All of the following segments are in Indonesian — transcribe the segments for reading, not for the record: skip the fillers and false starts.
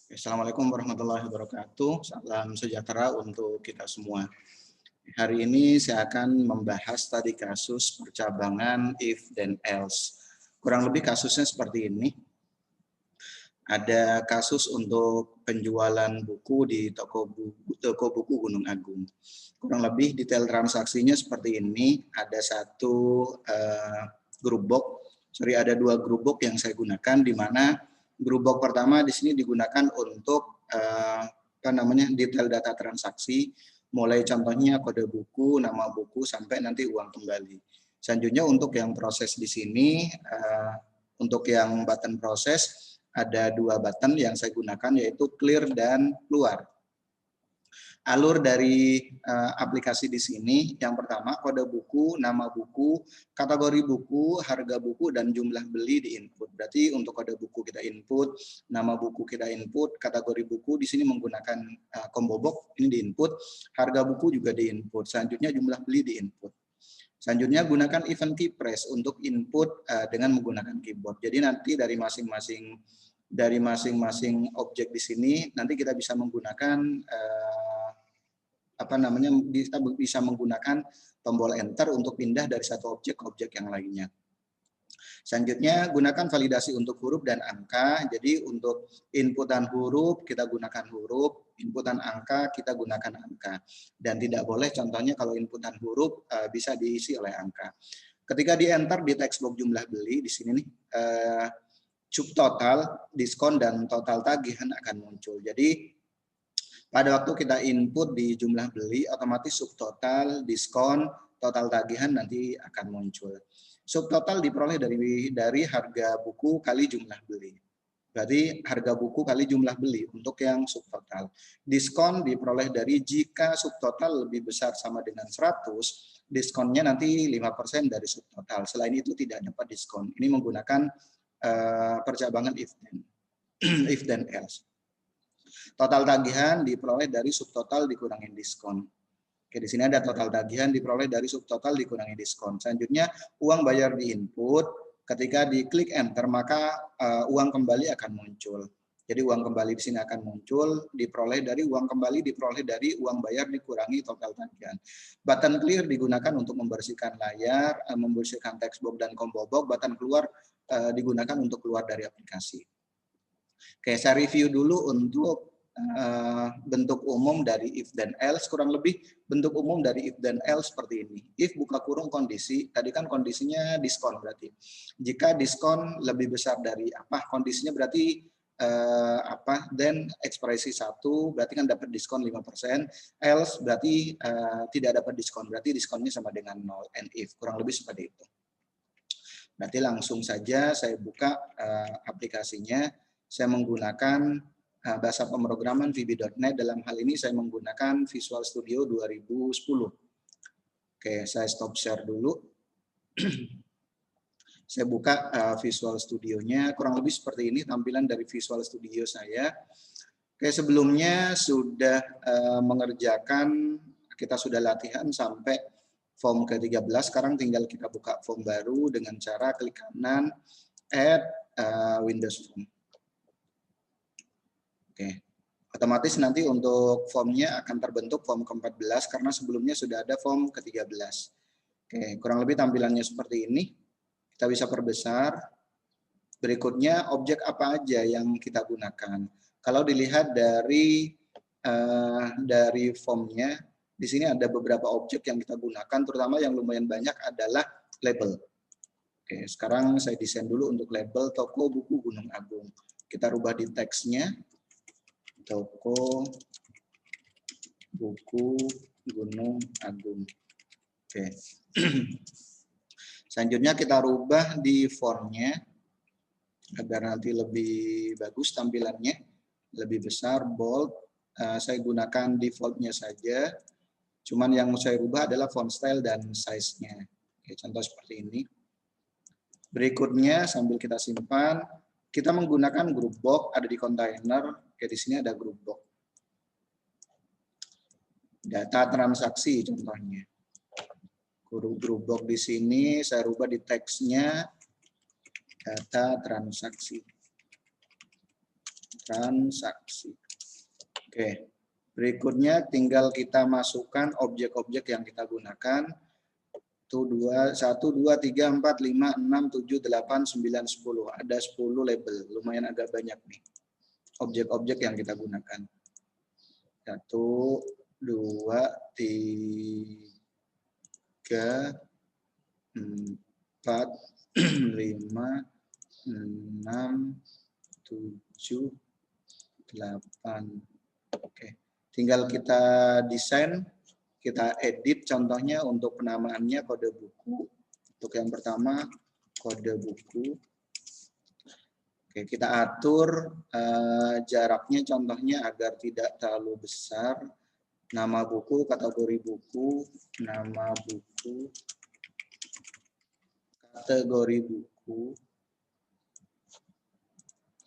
Assalamualaikum warahmatullahi wabarakatuh. Salam sejahtera untuk kita semua. Hari ini saya akan membahas tadi kasus percabangan if dan else. Kurang lebih kasusnya seperti ini. Ada kasus untuk penjualan buku di toko buku Gunung Agung. Kurang lebih detail transaksinya seperti ini. Ada satu grup box, ada dua grup box yang saya gunakan, di mana grup box pertama di sini digunakan untuk detail data transaksi, mulai contohnya kode buku, nama buku, sampai nanti uang kembali. Selanjutnya untuk yang proses di sini, untuk yang button proses, ada dua button yang saya gunakan, yaitu clear dan keluar. Alur dari aplikasi di sini, yang pertama kode buku, nama buku, kategori buku, harga buku, dan jumlah beli di input. Berarti untuk kode buku kita input, nama buku kita input, kategori buku di sini menggunakan combo box, ini di input, harga buku juga di input. Selanjutnya jumlah beli di input. Selanjutnya gunakan event key press untuk input dengan menggunakan keyboard. Jadi nanti dari masing-masing objek di sini nanti kita bisa menggunakan bisa menggunakan tombol enter untuk pindah dari satu objek ke objek yang lainnya. Selanjutnya gunakan validasi untuk huruf dan angka. Jadi untuk inputan huruf kita gunakan huruf, inputan angka kita gunakan angka. Dan tidak boleh contohnya kalau inputan huruf bisa diisi oleh angka. Ketika di enter di text box jumlah beli di sini nih subtotal, diskon, dan total tagihan akan muncul. Jadi pada waktu kita input di jumlah beli, otomatis subtotal, diskon, total tagihan nanti akan muncul. Subtotal diperoleh dari harga buku kali jumlah beli. Berarti harga buku kali jumlah beli untuk yang subtotal. Diskon diperoleh dari jika subtotal lebih besar sama dengan 100, diskonnya nanti 5% dari subtotal. Selain itu tidak dapat diskon. Ini menggunakan percabangan if dan else. Total tagihan diperoleh dari subtotal dikurangin diskon. Oke, di sini ada total tagihan diperoleh dari subtotal dikurangi diskon. Selanjutnya uang bayar di input. Ketika diklik enter maka uang kembali akan muncul. Jadi uang kembali di sini akan muncul, diperoleh dari uang kembali, diperoleh dari uang bayar dikurangi total tagihan. Button clear digunakan untuk membersihkan layar, membersihkan text box dan combo box. Button keluar digunakan untuk keluar dari aplikasi. Oke, saya review dulu untuk bentuk umum dari if dan else. Kurang lebih bentuk umum dari if dan else seperti ini. If buka kurung kondisi, tadi kan kondisinya diskon berarti. Jika diskon lebih besar dari apa? Kondisinya berarti then ekspresi 1 berarti kan dapat diskon 5%, else berarti tidak dapat diskon, berarti diskonnya sama dengan 0, and if. Kurang lebih seperti itu. Berarti langsung saja saya buka aplikasinya. Saya menggunakan bahasa pemrograman VB.NET. Dalam hal ini saya menggunakan Visual Studio 2010. Oke, saya stop share dulu. Saya buka Visual Studio-nya. Kurang lebih seperti ini tampilan dari Visual Studio saya. Oke, sebelumnya sudah mengerjakan, kita sudah latihan sampai form ke-13. Sekarang tinggal kita buka form baru dengan cara klik kanan, add Windows Form. Oke, otomatis nanti untuk formnya akan terbentuk form ke-14 karena sebelumnya sudah ada form ke-13. Oke, kurang lebih tampilannya seperti ini. Kita bisa perbesar. Berikutnya objek apa aja yang kita gunakan. Kalau dilihat dari formnya, di sini ada beberapa objek yang kita gunakan, terutama yang lumayan banyak adalah label. Oke, sekarang saya desain dulu untuk label toko buku Gunung Agung. Kita rubah di teksnya. Toko buku Gunung Agung. Oke. Selanjutnya kita rubah di fontnya agar nanti lebih bagus tampilannya, lebih besar, bold. Saya gunakan defaultnya saja. Cuman yang saya rubah adalah font style dan size-nya. Oke, contoh seperti ini. Berikutnya sambil kita simpan, kita menggunakan group box ada di kontainer. Oke, di sini ada group box. Data transaksi contohnya. Group box di sini saya rubah di teksnya data transaksi. transaksi. Oke. Berikutnya tinggal kita masukkan objek-objek yang kita gunakan. Itu 1, 2, 3, 4, 5, 6, 7, 8, 9, 10. Ada 10 label. Lumayan agak banyak nih. Objek-objek yang kita gunakan. 1, 2, 3, 4, 5, 6, 7, 8. Oke. Tinggal kita desain, kita edit contohnya untuk penamaannya kode buku. Untuk yang pertama, kode buku. Oke, kita atur jaraknya contohnya agar tidak terlalu besar. Nama buku, kategori buku, nama buku, kategori buku.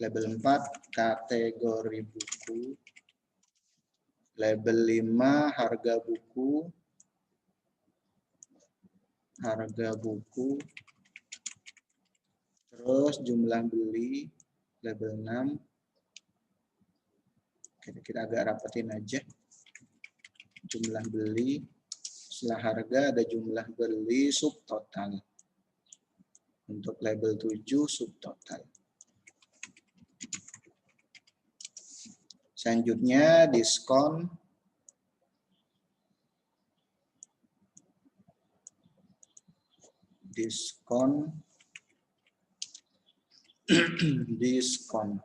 Label 4, kategori buku. Label 5, harga buku. Harga buku. Terus jumlah beli, label 6. Kita agak rapetin aja. Jumlah beli. Setelah harga ada jumlah beli subtotal. Untuk label 7, subtotal. Selanjutnya diskon. Diskon. Diskon.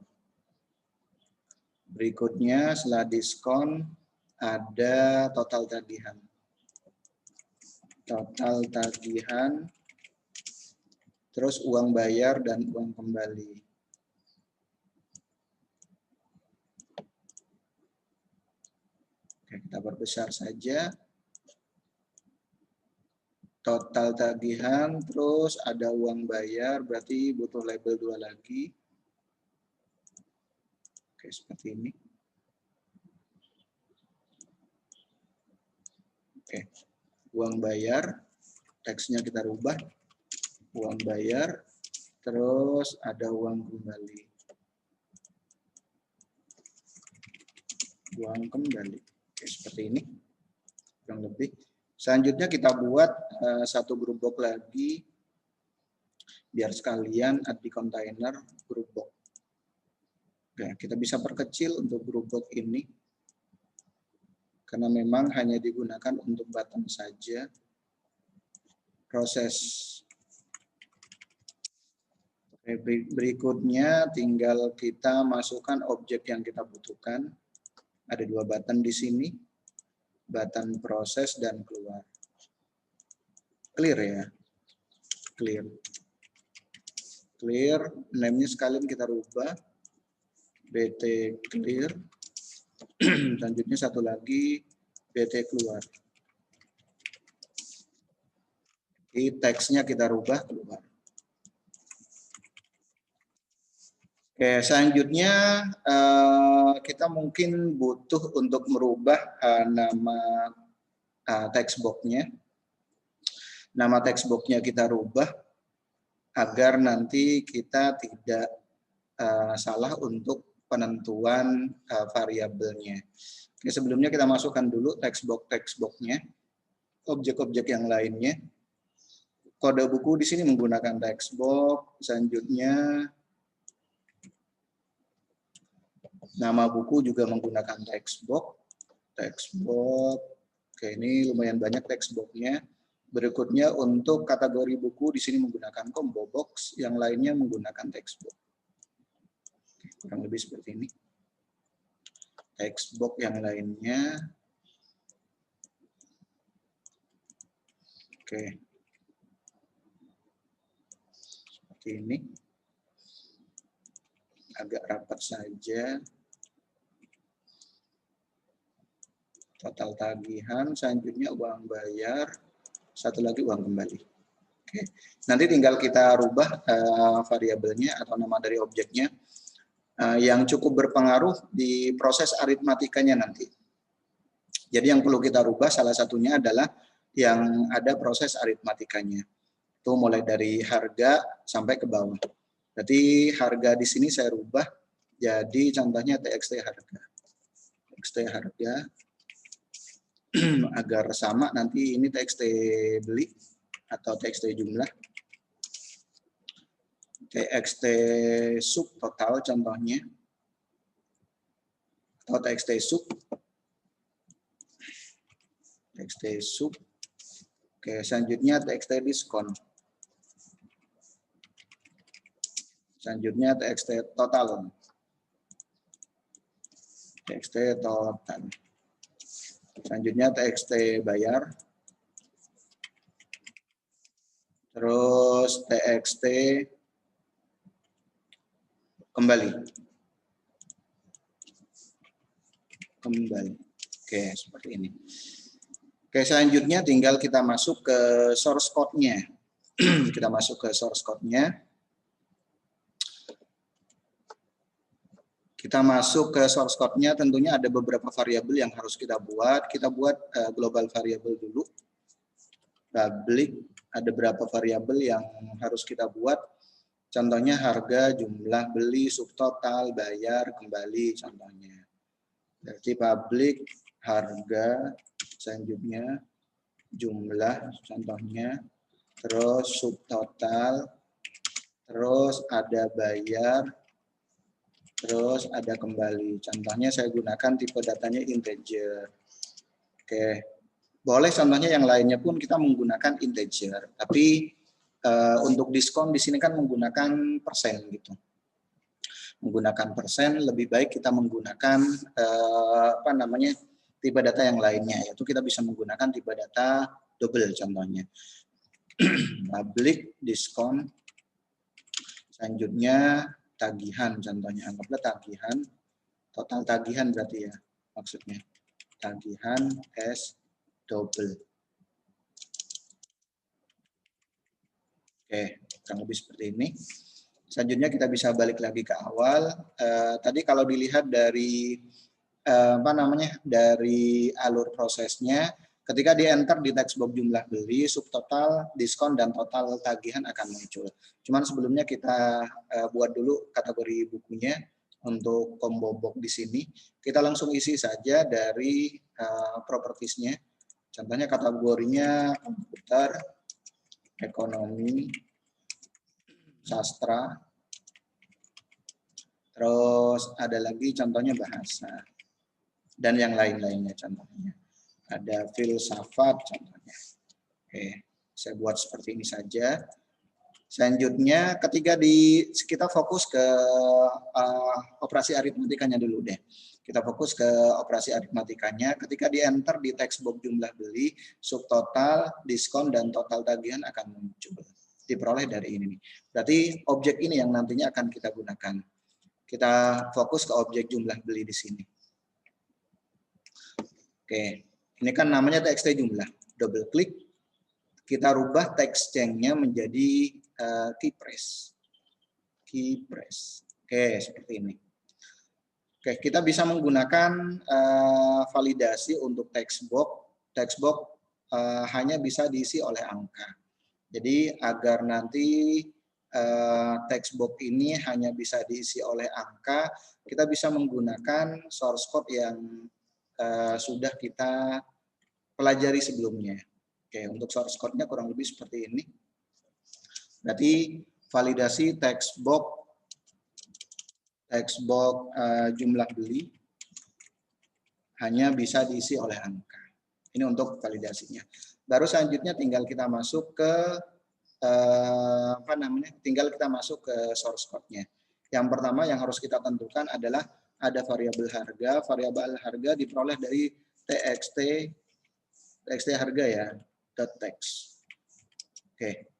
Berikutnya setelah diskon ada total tagihan. Total tagihan. Terus uang bayar dan uang kembali. Oke, kita perbesar saja. Total tagihan, terus ada uang bayar, berarti butuh label 2 lagi. Oke, seperti ini. Oke, uang bayar, teksnya kita rubah. Uang bayar, terus ada uang kembali. Uang kembali. Oke, seperti ini. Kurang lebih. Selanjutnya kita buat satu group box lagi biar sekalian add di kontainer group box. Oke, kita bisa perkecil untuk group box ini karena memang hanya digunakan untuk button saja. Proses berikutnya tinggal kita masukkan objek yang kita butuhkan. Ada 2 button di sini. Button proses dan keluar. Clear ya. Clear. Clear. Name-nya sekalian kita rubah. BT clear. Selanjutnya satu lagi BT keluar. Di teksnya kita rubah keluar. Oke, selanjutnya kita mungkin butuh untuk merubah nama text box-nya. Nama text box-nya kita rubah agar nanti kita tidak salah untuk penentuan variabelnya. Oke, sebelumnya kita masukkan dulu text box-nya, objek-objek yang lainnya. Kode buku di sini menggunakan text box. Selanjutnya nama buku juga menggunakan text box. Text box. Oke, ini lumayan banyak text box-nya. Berikutnya untuk kategori buku di sini menggunakan combo box, yang lainnya menggunakan text box. Kurang lebih seperti ini. Text box yang lainnya. Oke. Seperti ini. Agak rapat saja. Total tagihan, selanjutnya uang bayar, satu lagi uang kembali. Oke. Nanti tinggal kita rubah variabelnya atau nama dari objeknya yang cukup berpengaruh di proses aritmatikanya nanti. Jadi yang perlu kita rubah salah satunya adalah yang ada proses aritmatikanya. Itu mulai dari harga sampai ke bawah. Berarti harga di sini saya rubah Jadi contohnya TXT harga. TXT harga agar sama nanti ini TXT beli atau TXT jumlah. TXT sub total contohnya. Atau TXT sub. TXT sub. Oke, selanjutnya TXT diskon. Selanjutnya TXT total. TXT total. Selanjutnya TXT bayar. Terus TXT kembali. Kembali. Oke, seperti ini. Oke, selanjutnya tinggal kita masuk ke source code-nya. Kita masuk ke source code-nya. Kita masuk ke source code-nya, tentunya ada beberapa variabel yang harus kita buat. Kita buat global variabel dulu. Public, ada berapa variabel yang harus kita buat. Contohnya harga, jumlah beli, subtotal, bayar, kembali, contohnya. Jadi public, harga, selanjutnya jumlah, contohnya, terus subtotal, terus ada bayar, terus ada kembali. Contohnya saya gunakan tipe datanya integer. Oke, boleh contohnya yang lainnya pun kita menggunakan integer. Tapi untuk diskon di sini kan menggunakan persen gitu. Menggunakan persen, lebih baik kita menggunakan tipe data yang lainnya, yaitu kita bisa menggunakan tipe data double contohnya. Public diskon, selanjutnya tagihan contohnya, anggaplah tagihan, total tagihan berarti ya maksudnya, tagihan S double. Oke, kurang lebih seperti ini. Selanjutnya kita bisa balik lagi ke awal. Tadi kalau dilihat dari dari alur prosesnya, ketika di enter di text box jumlah beli, subtotal, diskon, dan total tagihan akan muncul. Cuman sebelumnya kita buat dulu kategori bukunya untuk combo box di sini. Kita langsung isi saja dari propertiesnya. Contohnya kategorinya komputer, ekonomi, sastra, terus ada lagi contohnya bahasa, dan yang lain-lainnya contohnya. Ada filsafat contohnya. Oke, saya buat seperti ini saja. Selanjutnya ketika kita fokus ke operasi aritmatikanya dulu deh. Kita fokus ke operasi aritmatikanya. Ketika di enter di text box jumlah beli, subtotal, diskon, dan total tagihan akan muncul. Diperoleh dari ini. Berarti objek ini yang nantinya akan kita gunakan. Kita fokus ke objek jumlah beli di sini. Oke, ini kan namanya TXT jumlah. Double klik, kita rubah text change-nya menjadi key press. Key press. Oke, seperti ini. Oke, kita bisa menggunakan validasi untuk text box. Text box hanya bisa diisi oleh angka. Jadi agar nanti text box ini hanya bisa diisi oleh angka, kita bisa menggunakan source code yang sudah kita pelajari sebelumnya. Oke, untuk source code-nya kurang lebih seperti ini. Berarti validasi text box jumlah beli hanya bisa diisi oleh angka. Ini untuk validasinya. Baru selanjutnya tinggal kita masuk ke tinggal kita masuk ke source code-nya. Yang pertama yang harus kita tentukan adalah ada variabel harga. Variabel harga diperoleh dari TXT harga ya, .text. Oke.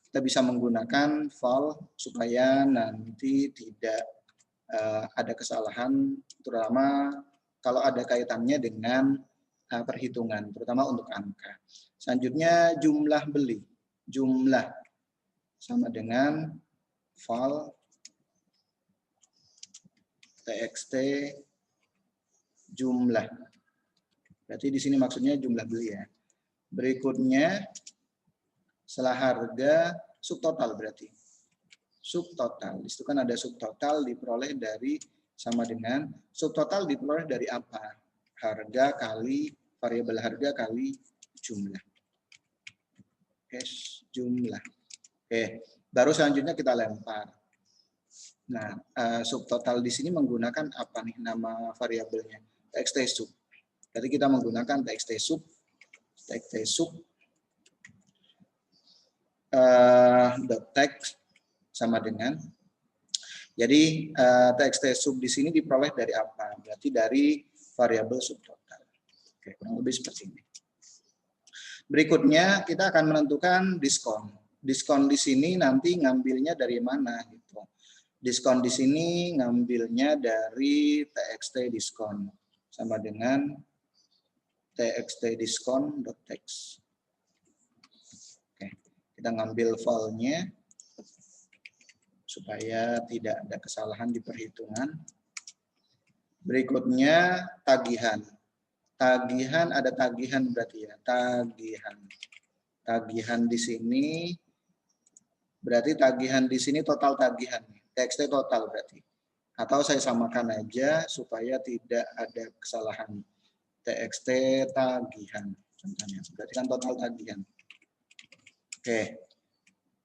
Kita bisa menggunakan val supaya nanti tidak ada kesalahan, terutama kalau ada kaitannya dengan perhitungan, terutama untuk angka. Selanjutnya jumlah beli. Jumlah sama dengan val TXT jumlah. Berarti di sini maksudnya jumlah beli ya. Berikutnya setelah harga subtotal berarti. subtotal. Di situ kan ada subtotal diperoleh dari sama dengan subtotal diperoleh dari apa? Harga kali variabel harga kali jumlah. Oke, jumlah. Oke, baru selanjutnya kita lempar. Nah, subtotal di sini menggunakan apa nih nama variabelnya? TXT sub. Jadi kita menggunakan TXT sub dot text sama dengan. Jadi TXT sub di sini diperoleh dari apa? Berarti dari variabel subtotal. Oke, kurang lebih seperti ini. Berikutnya kita akan menentukan diskon. Diskon di sini nanti ngambilnya dari mana gitu. Diskon di sini ngambilnya dari TXT diskon sama dengan TXT diskon.text. Oke, kita ngambil filenya supaya tidak ada kesalahan di perhitungan. Berikutnya tagihan. Tagihan ada tagihan berarti ya, tagihan. Tagihan di sini berarti tagihan di sini total tagihan, TXT total berarti. Atau saya samakan aja supaya tidak ada kesalahan. TXT tagihan contohnya. Berarti kan total tagihan. Oke.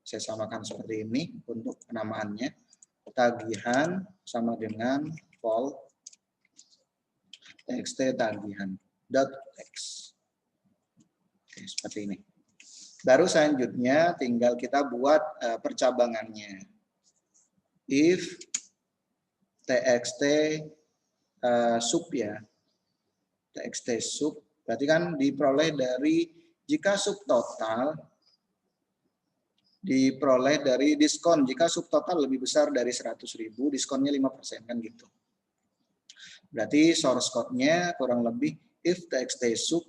Saya samakan seperti ini untuk penamaannya. Tagihan sama dengan vol TXT tagihan dot text. Oke, seperti ini. Baru selanjutnya tinggal kita buat percabangannya. If TXT sub ya, TXT sub berarti kan diperoleh dari jika subtotal diperoleh dari diskon. Jika subtotal lebih besar dari 100.000, diskonnya 5% kan gitu. Berarti source code-nya kurang lebih if TXT sub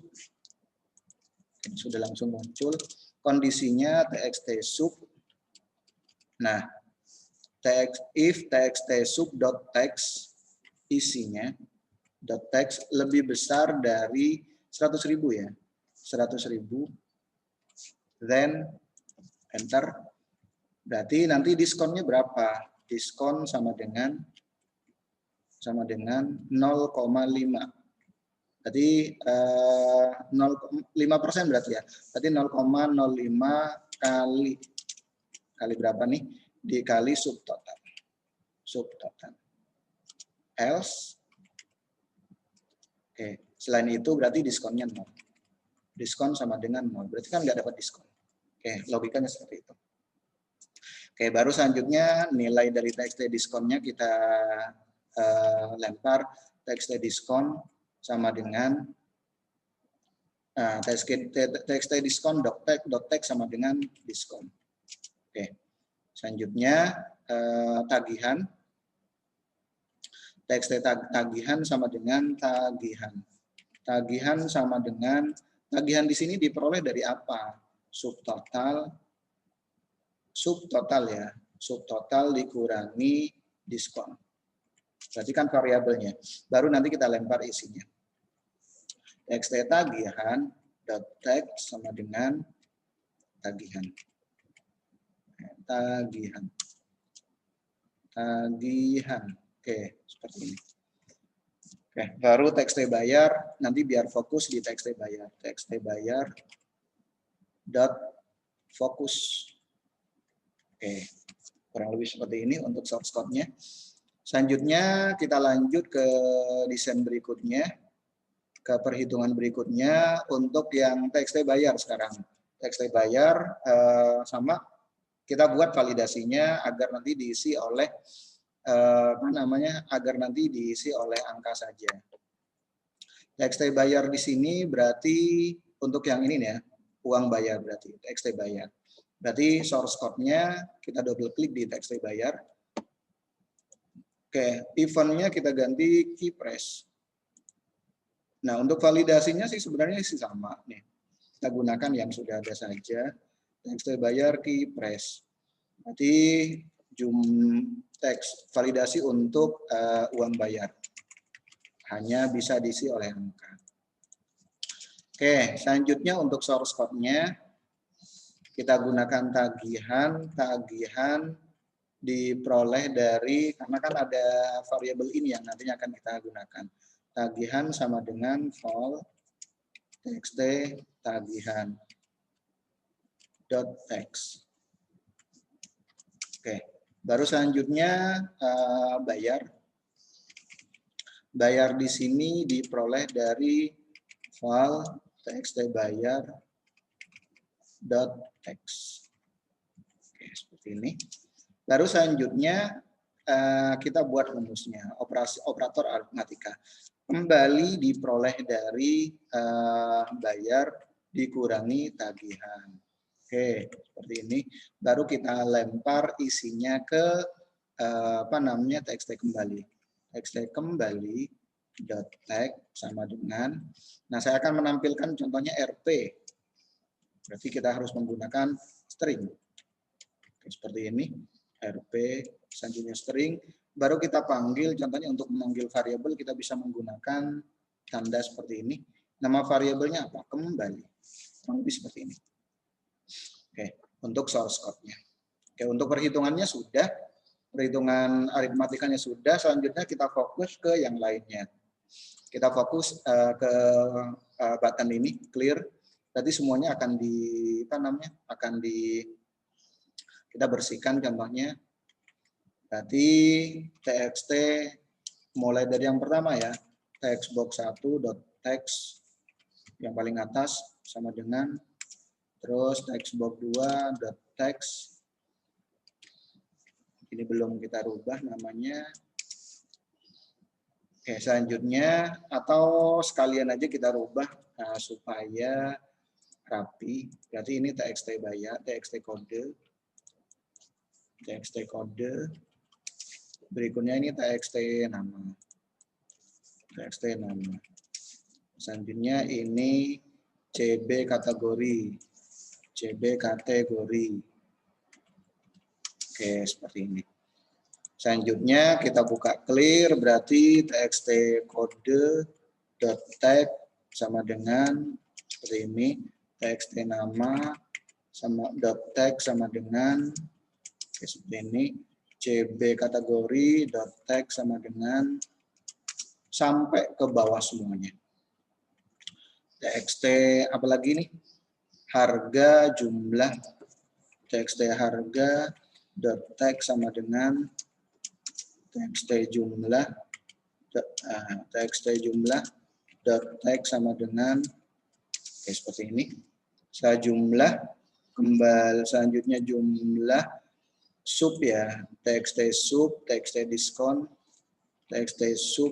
sudah langsung muncul. Kondisinya TXT sub. Nah, if TXT sub dot text isinya dot text lebih besar dari 100.000 ya. 100.000 then enter. Berarti nanti diskonnya berapa? Diskon sama dengan 0,5. Berarti 5% berarti ya. Berarti 0,05 kali berapa nih? Dikali subtotal. Subtotal. Else. Oke. Selain itu berarti diskonnya 0. Diskon sama dengan 0. Berarti kan nggak dapat diskon. Oke, logikanya seperti itu. Oke, baru selanjutnya nilai dari TXT diskonnya kita lempar. TXT diskon sama dengan TXT diskon dot text sama dengan diskon. Oke, selanjutnya tagihan. TXT tagihan sama dengan tagihan. Tagihan sama dengan tagihan di sini diperoleh dari apa? Subtotal ya. Subtotal dikurangi diskon. Berarti kan variabelnya. Baru nanti kita lempar isinya. TXT tagihan dot text sama dengan tagihan. Tagihan. Oke, seperti ini. Oke, baru TXT bayar, nanti biar fokus di TXT bayar. TXT bayar dot fokus. Oke, kurang lebih seperti ini untuk source code-nya. Selanjutnya kita lanjut ke desain berikutnya, ke perhitungan berikutnya untuk yang TXT bayar sekarang. TXT bayar sama kita buat validasinya agar nanti diisi oleh agar nanti diisi oleh angka saja. TXT bayar di sini berarti untuk yang ini nih ya, uang bayar berarti TXT bayar. Berarti source code-nya kita double klik di TXT bayar. Oke, event-nya kita ganti key press. Nah, untuk validasinya sih sebenarnya sih sama nih. Kita gunakan yang sudah ada saja. TXT bayar key press. Berarti teks validasi untuk uang bayar. Hanya bisa diisi oleh angka. Oke, selanjutnya untuk source code-nya kita gunakan tagihan diperoleh dari, karena kan ada variabel ini yang nantinya akan kita gunakan. Tagihan sama dengan vol txt tagihan dot text. Oke, baru selanjutnya bayar. Bayar di sini diperoleh dari vol txt bayar dot text. Oke, seperti ini. Baru selanjutnya kita buat rumusnya, operator aritmatika. Kembali diperoleh dari bayar dikurangi tagihan. Oke, seperti ini. Baru kita lempar isinya ke txt kembali. Txt kembali dot text sama dengan, nah saya akan menampilkan contohnya RP. Berarti kita harus menggunakan string. Oke, seperti ini. RP, selanjutnya string, baru kita panggil, contohnya untuk memanggil variabel kita bisa menggunakan tanda seperti ini. Nama variabelnya apa? Kembali. Kurang lebih seperti ini. Oke, untuk source code-nya. Oke, untuk perhitungannya sudah, perhitungan aritmatikanya sudah, selanjutnya kita fokus ke yang lainnya. Kita fokus ke button ini, clear. Berarti semuanya akan kita bersihkan contohnya. Berarti txt mulai dari yang pertama ya, textbox1.text yang paling atas sama dengan, terus textbox2.text ini belum kita rubah namanya. Oke, selanjutnya atau sekalian aja kita rubah supaya rapi. Berarti ini txt bayar, txt kode. TXT kode, berikutnya ini TXT nama, selanjutnya ini CB kategori, oke seperti ini. Selanjutnya kita buka clear, berarti TXT kode dot tag sama dengan seperti ini, TXT nama sama dot tag sama dengan seperti ini, CB kategori dot tag sama dengan sampai ke bawah semuanya. TXT apalagi nih? Harga jumlah, TXT harga dot tag sama dengan TXT jumlah dot tag sama dengan seperti ini. Saya jumlah kembali, selanjutnya jumlah sub ya, txt sub, txt diskon, txt sub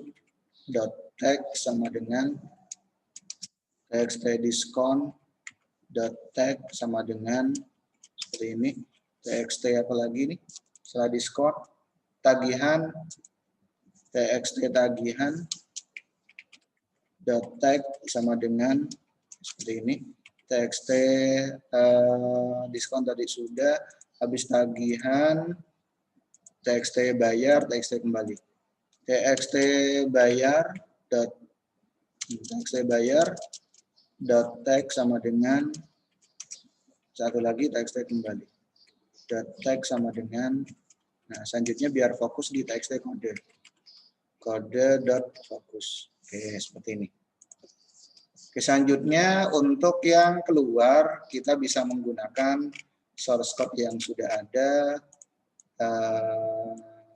dot tag sama dengan txt diskon dot tag sama dengan seperti ini. Txt apalagi nih setelah diskon, tagihan, txt tagihan dot tag sama dengan seperti ini. Txt diskon tadi sudah. Habis tagihan, TXT bayar, TXT kembali. TXT bayar dot tag sama dengan satu lagi TXT kembali. Dot tag sama dengan, nah selanjutnya biar fokus di TXT kode. Kode dot fokus. Oke, seperti ini. Oke, selanjutnya untuk yang keluar kita bisa menggunakan source code yang sudah ada,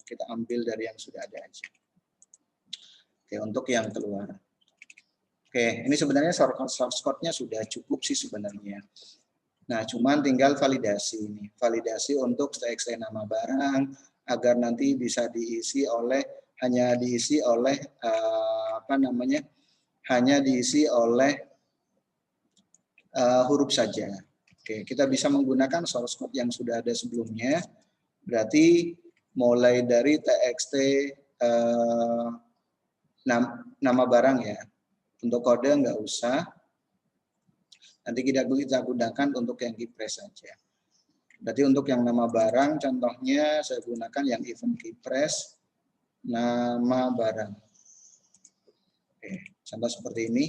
kita ambil dari yang sudah ada aja. Oke, untuk yang keluar. Oke, ini sebenarnya source code-nya sudah cukup sih sebenarnya. Nah, cuman tinggal validasi ini. Validasi untuk txt nama barang agar nanti bisa diisi oleh, hanya diisi oleh hanya diisi oleh huruf saja. Oke, kita bisa menggunakan source code yang sudah ada sebelumnya. Berarti mulai dari txt nama barang ya. Untuk kode nggak usah. Nanti kita gunakan untuk yang keypress saja. Berarti untuk yang nama barang, contohnya saya gunakan yang event keypress nama barang. Oke, contoh seperti ini.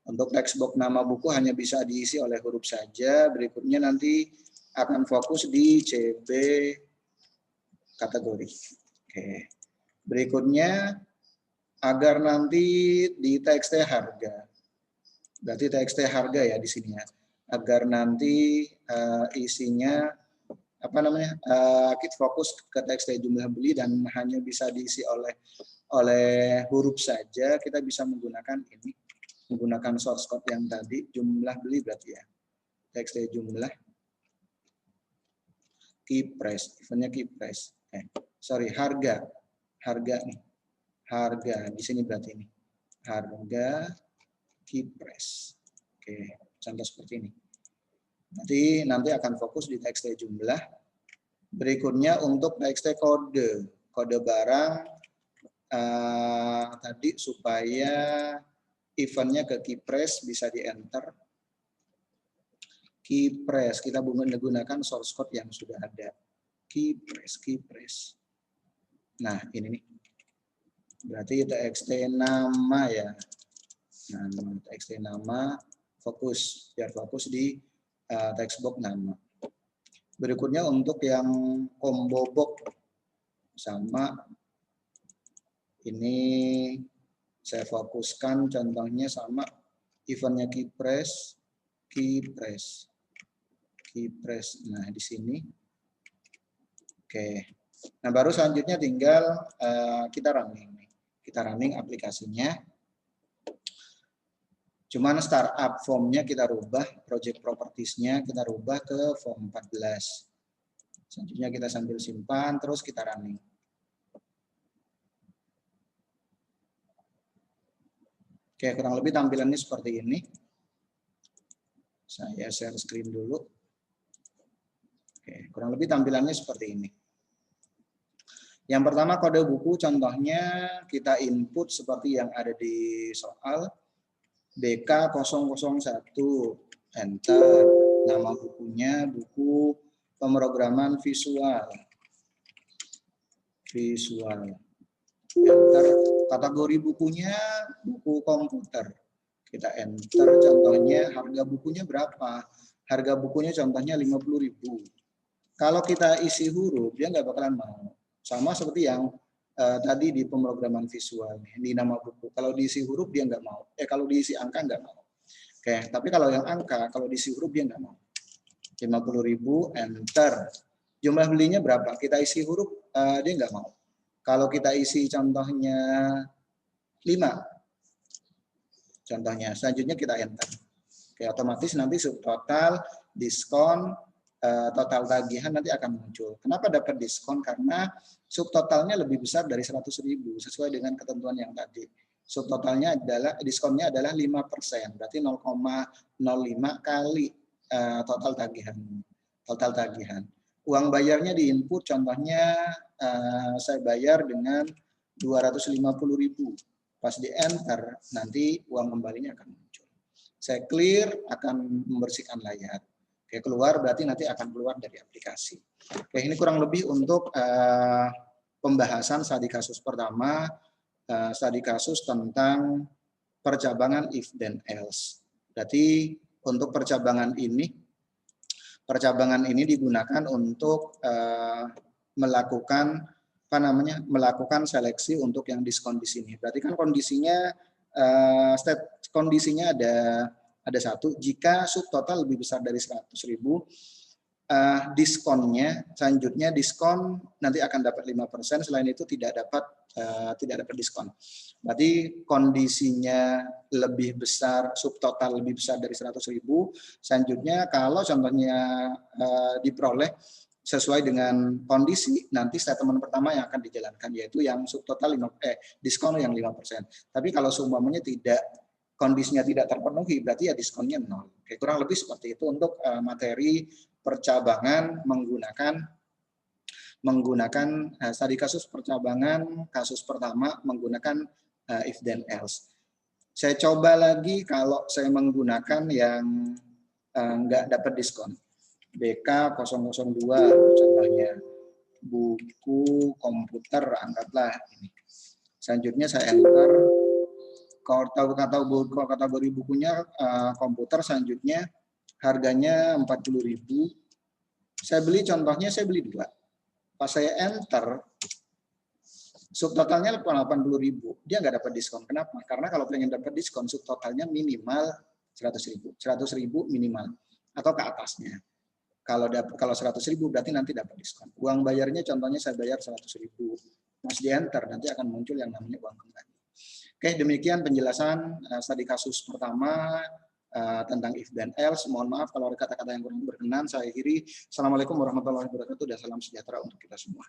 Untuk textbox nama buku hanya bisa diisi oleh huruf saja. Berikutnya nanti akan fokus di CB kategori. Oke. Berikutnya agar nanti di TXT harga. Berarti TXT harga ya di sini ya. Agar nanti isinya apa namanya? Kita fokus ke TXT jumlah beli dan hanya bisa diisi oleh huruf saja, kita bisa menggunakan ini. Menggunakan source code yang tadi, jumlah beli berarti ya. TXT jumlah key price, eventnya key price. Sorry, harga nih, harga di sini berarti ini harga key price. Oke, contoh seperti ini. Nanti akan fokus di TXT jumlah. Berikutnya untuk TXT kode barang tadi supaya eventnya ke key price bisa di enter. Key price kita menggunakan source code yang sudah ada. Key price. Nah, ini nih. Berarti TXT nama ya. Nah, TXT nama fokus, biar fokus di text box nama. Berikutnya untuk yang combo box sama ini saya fokuskan contohnya sama eventnya key price. Nah, di sini. Oke. Nah, baru selanjutnya tinggal kita running. Kita running aplikasinya. Cuman startup form-nya kita rubah, project properties-nya kita rubah ke form 14. Selanjutnya kita sambil simpan, terus kita running. Oke, kurang lebih tampilannya seperti ini. Saya share screen dulu. Oke, kurang lebih tampilannya seperti ini. Yang pertama kode buku, contohnya kita input seperti yang ada di soal. BK001, enter. Nama bukunya, buku pemrograman visual. Enter. Kategori bukunya, buku komputer. Kita enter, contohnya harga bukunya berapa. Harga bukunya contohnya 50.000. Kalau kita isi huruf, dia nggak bakalan mau. Sama seperti yang tadi di pemrograman visual, di nama buku. Kalau diisi huruf, dia nggak mau. Kalau diisi angka, nggak mau. Oke, tapi kalau yang angka, kalau diisi huruf, dia nggak mau. 50.000, enter. Jumlah belinya berapa? Kita isi huruf, dia nggak mau. Kalau kita isi contohnya 5. Contohnya, selanjutnya kita enter. Oke, otomatis nanti subtotal, diskon, total tagihan nanti akan muncul. Kenapa dapat diskon? Karena subtotalnya lebih besar dari 100.000 sesuai dengan ketentuan yang tadi. Subtotalnya adalah diskonnya adalah 5%, berarti 0,05 kali total tagihan. Uang bayarnya di input, contohnya saya bayar dengan 250.000. Pas di enter, nanti uang kembalinya akan muncul. Saya clear, akan membersihkan layar. Oke, keluar berarti nanti akan keluar dari aplikasi. Oke, ini kurang lebih untuk pembahasan studi kasus pertama, studi kasus tentang percabangan if then else. Berarti untuk percabangan ini digunakan untuk melakukan seleksi untuk yang diskon di sini. Berarti kan kondisinya ada satu, jika subtotal lebih besar dari 100.000, diskonnya, selanjutnya diskon nanti akan dapat 5%, selain itu tidak dapat diskon. Berarti kondisinya lebih besar, subtotal lebih besar dari 100.000, selanjutnya kalau contohnya diperoleh sesuai dengan kondisi, nanti statement pertama yang akan dijalankan, yaitu yang subtotal diskon yang 5%. Tapi kalau seumpamanya kondisinya tidak terpenuhi, berarti ya diskonnya 0. Oke, kurang lebih seperti itu untuk materi percabangan menggunakan studi kasus percabangan kasus pertama menggunakan if then else. Saya coba lagi kalau saya menggunakan yang nggak dapat diskon. BK002 contohnya, buku komputer, anggaplah ini. Selanjutnya saya enter. Kategori bukunya komputer, selanjutnya harganya 40.000. Saya beli 2. Pas saya enter, subtotalnya 80.000, dia nggak dapat diskon. Kenapa? Karena kalau pengen dapat diskon, subtotalnya minimal 100.000, 100.000 minimal atau ke atasnya. Kalau 100.000 berarti nanti dapat diskon. Uang bayarnya contohnya saya bayar 100.000, pas di enter nanti akan muncul yang namanya uang kembali. Oke, demikian penjelasan studi kasus pertama tentang if dan else. Mohon maaf kalau ada kata-kata yang kurang berkenan, saya akhiri. Assalamualaikum warahmatullahi wabarakatuh dan salam sejahtera untuk kita semua.